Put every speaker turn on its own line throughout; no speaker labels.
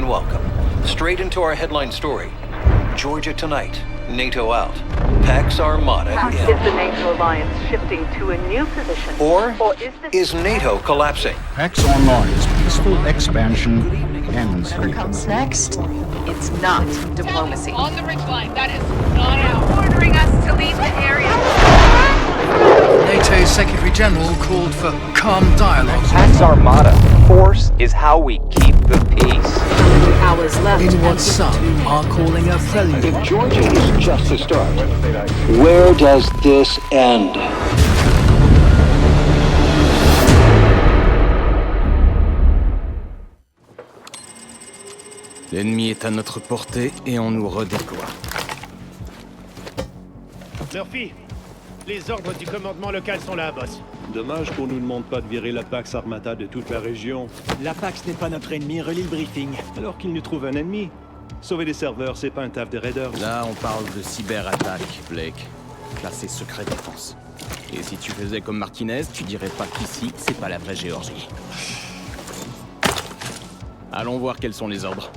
and welcome. Straight into our headline story. Georgia tonight, NATO out. Pax Armada in.
Is the NATO alliance shifting to a new position?
Or is NATO collapsing?
Pax Armada's peaceful expansion ends here.
What comes next? It's not diplomacy.
On the ridgeline, that is not out. Ordering us to leave the area.
NATO's Secretary General called for calm dialogue.
Pax Armada. Force is how we keep the peace.
Hours left.
In what some are calling a prelude.
If Georgia is just the start, where does this end?
L'ennemi est à notre portée et on nous redéploie.
Murphy, les ordres du commandement local sont là, boss.
Dommage qu'on nous demande pas de virer la Pax Armata de toute la région.
La Pax n'est pas notre ennemi, relis le briefing.
Alors qu'il nous trouve un ennemi. Sauver des serveurs, c'est pas un taf de raiders.
Là, on parle de cyberattaque, Blake. Classé secret défense. Et si tu faisais comme Martinez, tu dirais pas qu'ici, c'est pas la vraie Géorgie. Allons voir quels sont les ordres.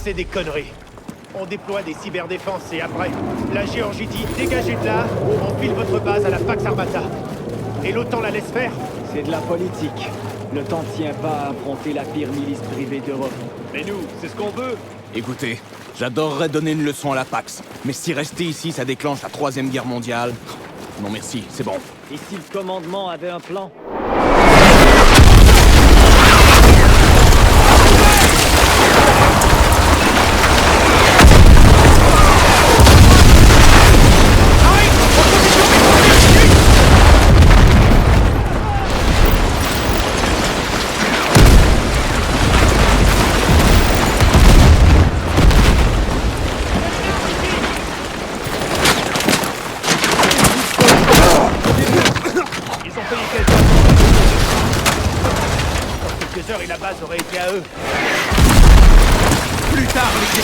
C'est des conneries. On déploie des cyberdéfenses et après, la Géorgie dit dégagez de là, on file votre base à la Pax Armata. Et l'OTAN la laisse faire.
C'est de la politique. Le temps ne tient pas à affronter la pire milice privée d'Europe.
Mais nous, c'est ce qu'on veut.
Écoutez, j'adorerais donner une leçon à la Pax, mais si rester ici, ça déclenche la 3e guerre mondiale... Non merci, c'est bon.
Et si le commandement avait un plan?
Et la base aurait été à eux.
Plus tard, les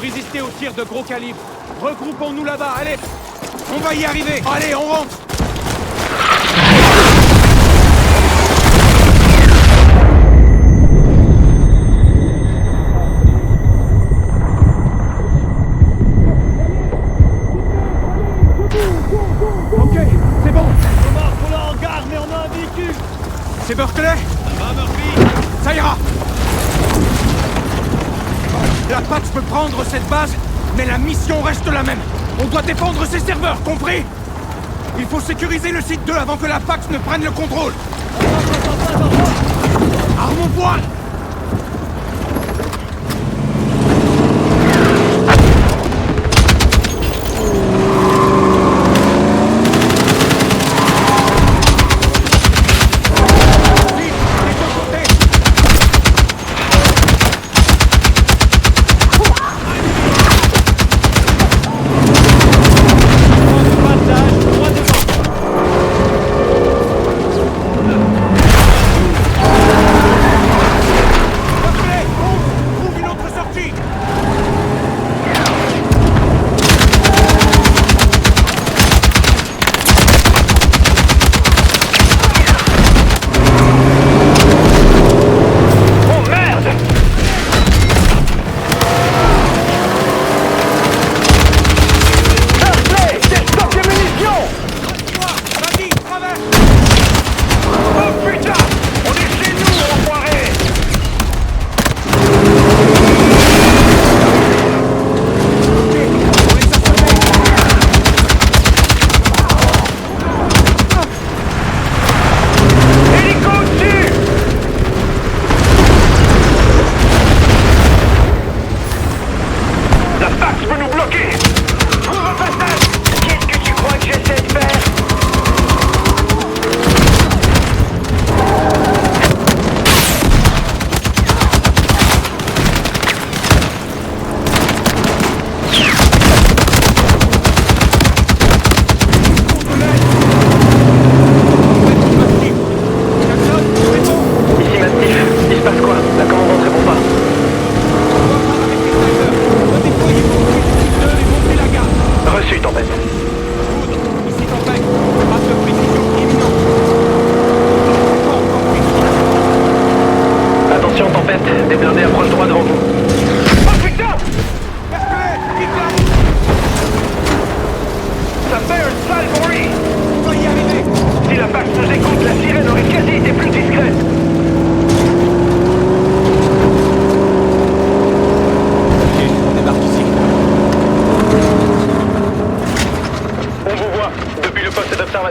Résister aux tirs de gros calibre. Regroupons-nous là-bas, allez!
On va y arriver. Allez, on rentre.
Ok, c'est bon.
On marche pour le hangar, mais on a un véhicule.
C'est Berkeley?
Ça va, Murphy?
Ça ira. La Pax peut prendre cette base, mais la mission reste la même. On doit défendre ses serveurs, compris? Il faut sécuriser le site 2 avant que la Pax ne prenne le contrôle. Arme au poing!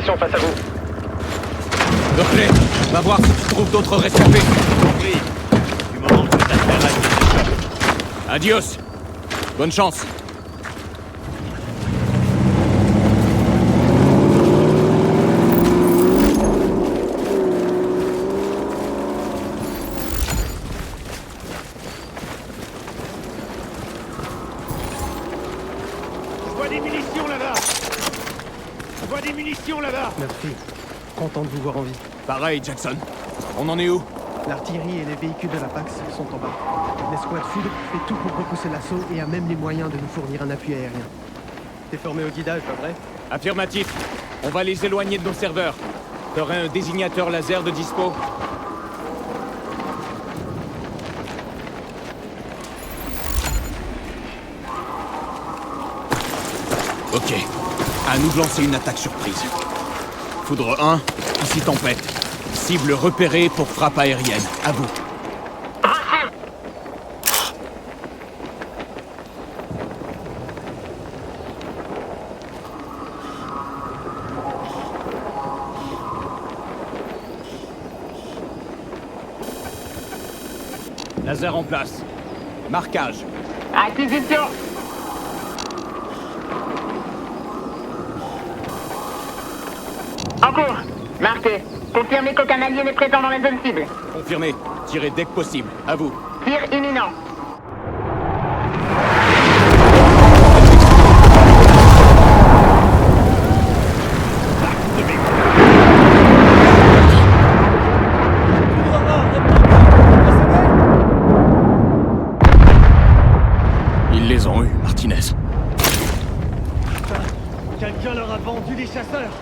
infiltration face à vous.
Berkeley, va voir si tu trouves d'autres rescapés.
Oui. Du moment que ça sert à
Adios. Bonne chance.
Je vois des munitions là-bas. Je vois des munitions là-bas.
Merci. Content de vous voir en vie.
Pareil, Jackson. On en est où?
L'artillerie et les véhicules de la Pax sont en bas. L'escouade sud fait tout pour repousser l'assaut et a même les moyens de nous fournir un appui aérien. T'es formé au guidage, pas vrai?
Affirmatif. On va les éloigner de nos serveurs. T'aurais un désignateur laser de dispo? Ok. À nous de lancer une attaque surprise. Foudre 1, ici tempête. Cible repérée pour frappe aérienne. À vous. Laser en place. Marquage.
Acquisition. En cours. Marqué. Confirmez qu'aucun allié n'est présent dans la zone cible.
Confirmé. Tirez dès que possible. À vous.
Tir imminent.
Ils les ont eus, Martinez.
Quelqu'un leur a vendu des chasseurs.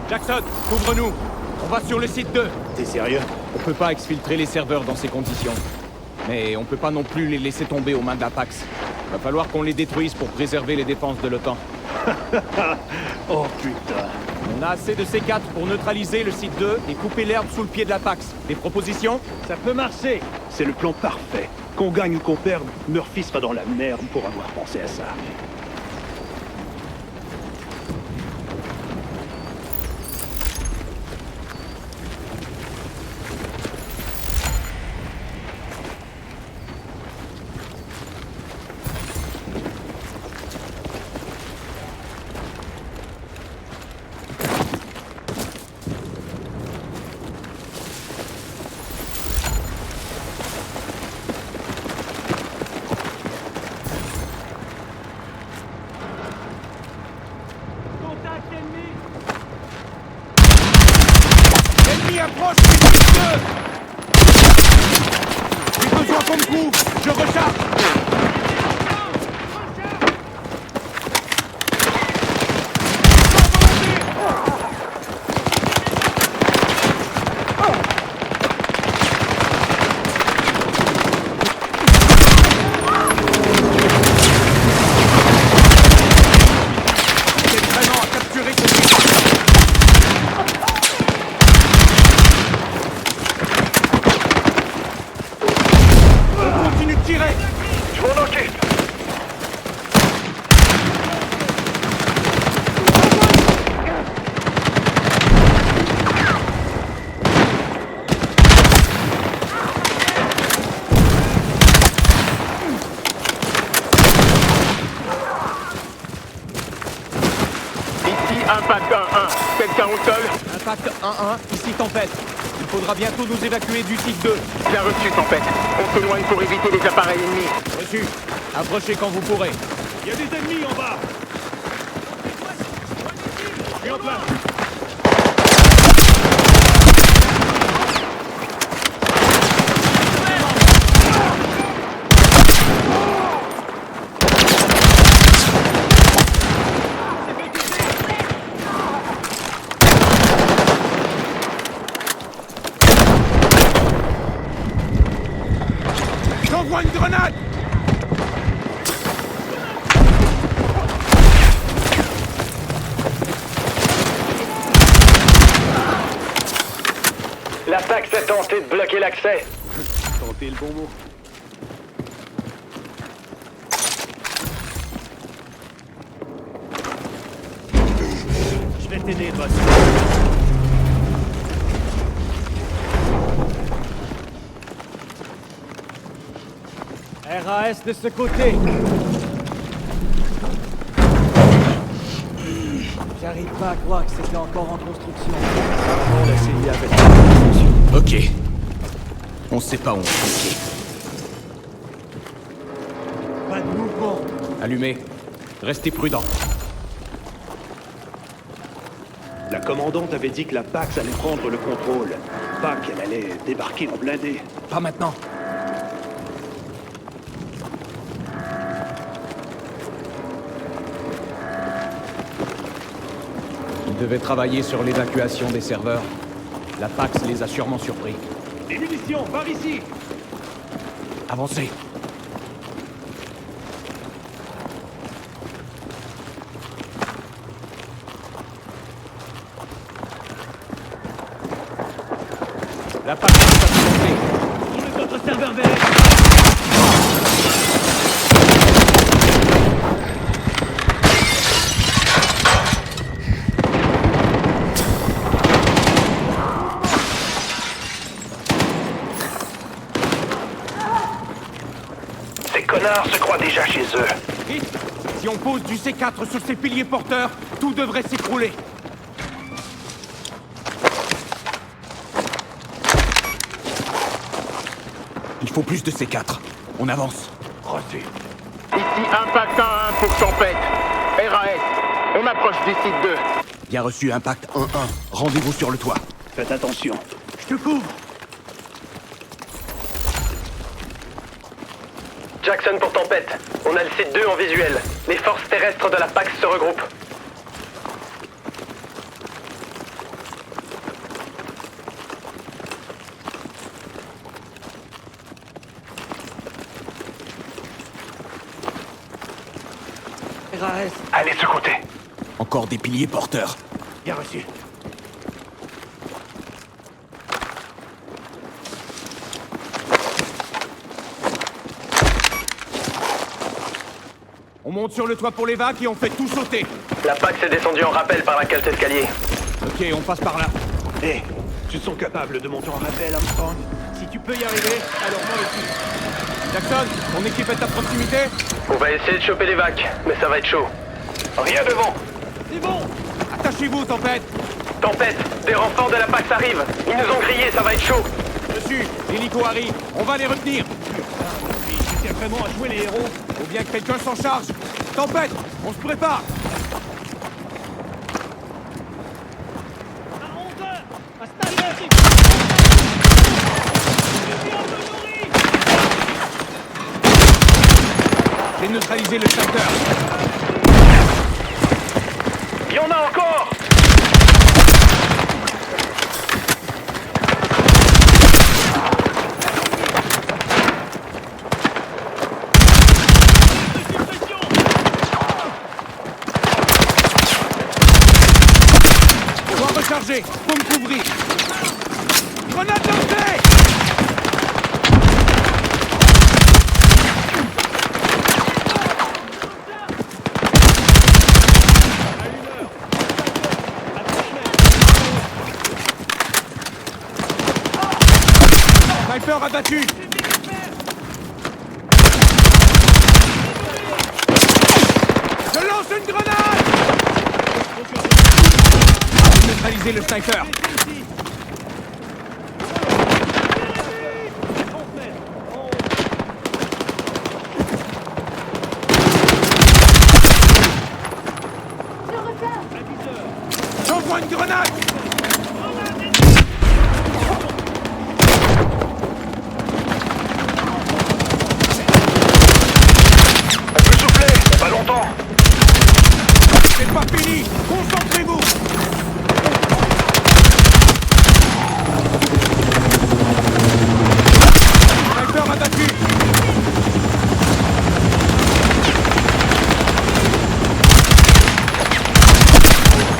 Jackson, couvre-nous. On va sur le site 2.
T'es sérieux?
On peut pas exfiltrer les serveurs dans ces conditions. Mais on peut pas non plus les laisser tomber aux mains de la Pax. Va falloir qu'on les détruise pour préserver les défenses de l'OTAN.
Oh putain.
On a assez de C4 pour neutraliser le site 2 et couper l'herbe sous le pied de la Pax. Des propositions?
Ça peut marcher.
C'est le plan parfait. Qu'on gagne ou qu'on perde, Murphy sera dans la merde pour avoir pensé à ça.
Ennemi approche du site 2. J'ai besoin qu'on me couvre. Je recharge. C'est vraiment à capturer ce site. Continue de tirer.
Je m'en occupe.
Ici, impact 1-1. Quelqu'un au sol?
Impact 1-1, ici tempête. Il faudra bientôt nous évacuer du site 2.
Bien reçu, tempête. On s'éloigne pour éviter les appareils ennemis.
Reçu. Approchez quand vous pourrez.
Il y a des ennemis en bas.
Je suis en place.
J'envoie une grenade.
La Pax a tenté de bloquer l'accès.
Tentez le bon mot.
Je vais t'aider, boss.
RAS de ce côté. J'arrive pas à croire que c'était encore en construction.
Apparemment, la CIA avait...
Ok. On sait pas où on est.
Pas de mouvement.
Allumez. Restez prudents.
La commandante avait dit que la Pax allait prendre le contrôle. Pas qu'elle allait débarquer en blindé.
Pas maintenant.
Ils devaient travailler sur l'évacuation des serveurs. La Pax les a sûrement surpris.
Des munitions, par ici!
Avancez.
La Pax est augmentée.
Sur le contre serveur vert.
Ces connards se croient déjà chez eux.
Vite! Si on pose du C4 sur ces piliers porteurs, tout devrait s'écrouler.
Il faut plus de C4. On avance.
Reçu.
Ici Impact 1-1 pour Tempête. RAS, on approche du site 2.
Bien reçu, Impact 1-1. Rendez-vous sur le toit.
Faites attention.
Je te couvre.
Jackson pour Tempête. On a le site 2 en visuel. Les forces terrestres de la Pax se regroupent.
RAS.
Allez de ce côté.
Encore des piliers porteurs.
Bien reçu.
On monte sur le toit pour les vagues et on fait tout sauter.
La Pax est descendue en rappel par la cale d'escalier.
Ok, on passe par là.
Hé, tu te sens capable de monter en rappel, Armstrong?
Si tu peux y arriver, alors moi aussi.
Jackson, ton équipe est à proximité?
On va essayer de choper les vagues, mais ça va être chaud.
Rien devant.
C'est bon.
Attachez-vous, Tempête.
Tempête, des renforts de la Pax arrivent. Ils nous ont grillés, ça va être chaud.
Dessus, l'hélico arrive. On va les retenir.
Tu tiens vraiment à jouer les héros?
Faut bien que quelqu'un s'en charge. Tempête, on se prépare.
À 11h, installe-le.
J'ai neutralisé le secteur.
Il y en a encore.
On va recharger. Faut me couvrir. Grenade lancée! Sniper abattu! Je lance une grenade! J'ai neutralisé le sniper. J'envoie une grenade!
Pas longtemps.
C'est pas fini! Concentrez-vous! Sniper abattu!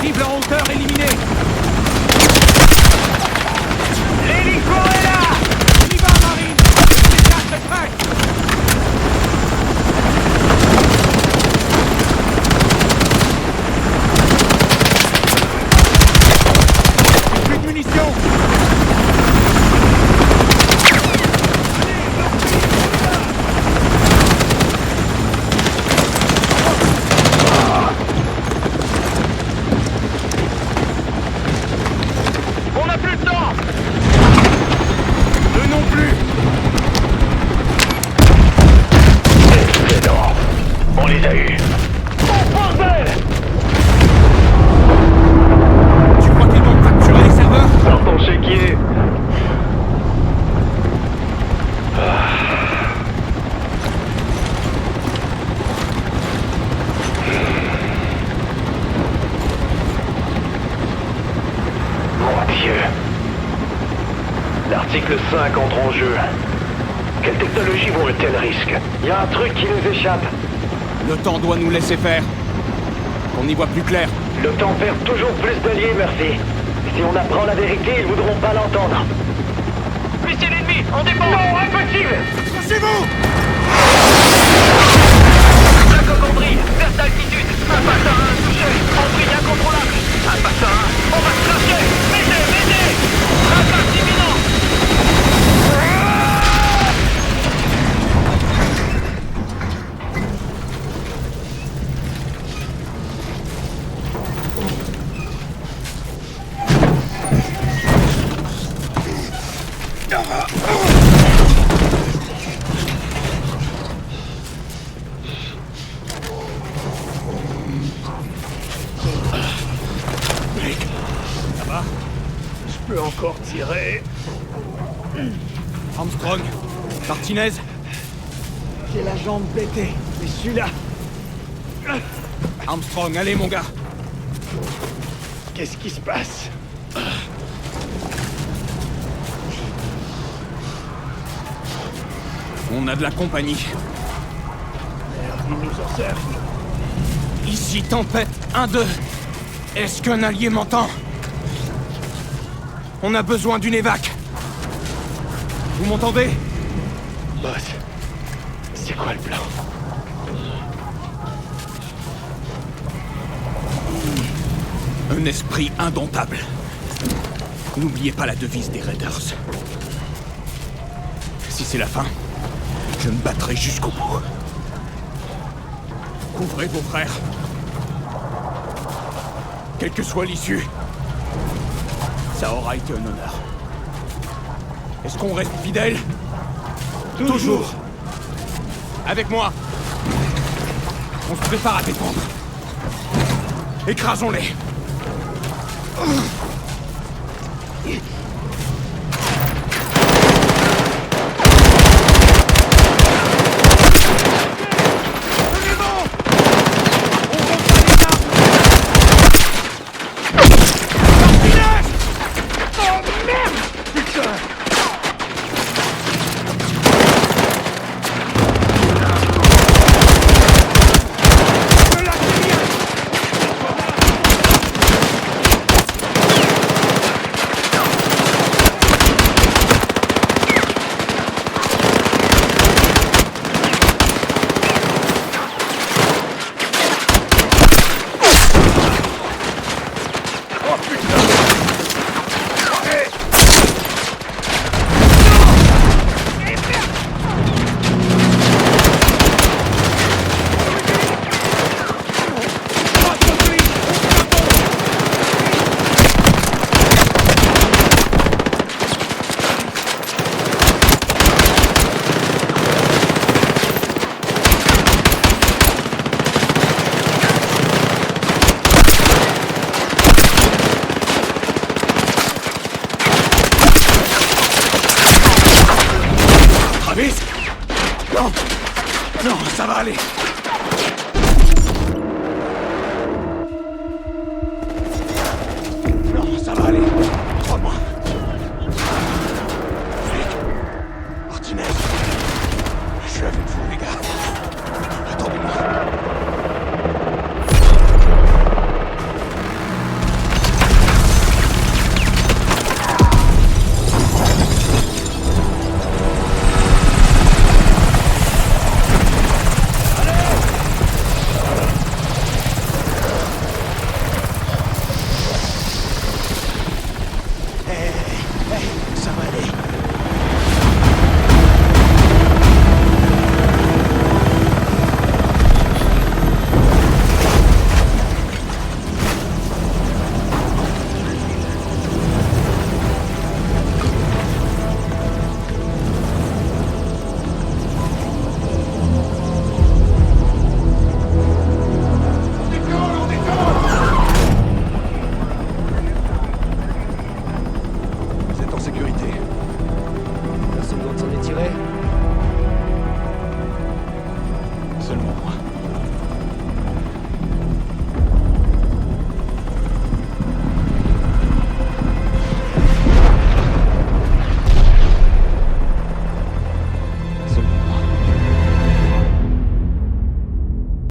Cible en hauteur éliminée! L'hélico est là! On y va, Marine! Les cartes est prêt!
t'as eu. Oh bordel!
Tu crois qu'ils vont capturer les serveurs?
Sors ton chéquier. Mon Dieu. L'article 5 entre en jeu. Quelle technologie vaut un tel risque? Il y a un truc qui nous échappe.
Le temps doit nous laisser faire. On y voit plus clair.
Le temps perd toujours plus d'alliés, Murphy. Si on apprend la vérité, ils voudront pas l'entendre. Missile ennemi, on dépend. Non, impossible.
Cachez-vous!
La cocondrie, perte d'altitude. Impact à 1 touché. Embris incontrôlable. Impact à 1, on va se cracher. M'aidez. Impact imminent. Je peux encore tirer.
Armstrong, Martinez,
J'ai la jambe pétée, mais je suis là.
Armstrong, allez mon gars.
Qu'est-ce qui se passe?
On a de la compagnie.
Merde, ils nous en servent.
Ici, tempête 1-2. Est-ce qu'un allié m'entend? On a besoin d'une évac. Vous m'entendez?
Boss, c'est quoi le plan?
Un esprit indomptable. N'oubliez pas la devise des Raiders. Si c'est la fin, je me battrai jusqu'au bout. Couvrez vos frères. Quelle que soit l'issue, ça aura été un honneur. Est-ce qu'on reste fidèle? Toujours. Avec moi. On se prépare à défendre. Écrasons-les. Non, ça va aller.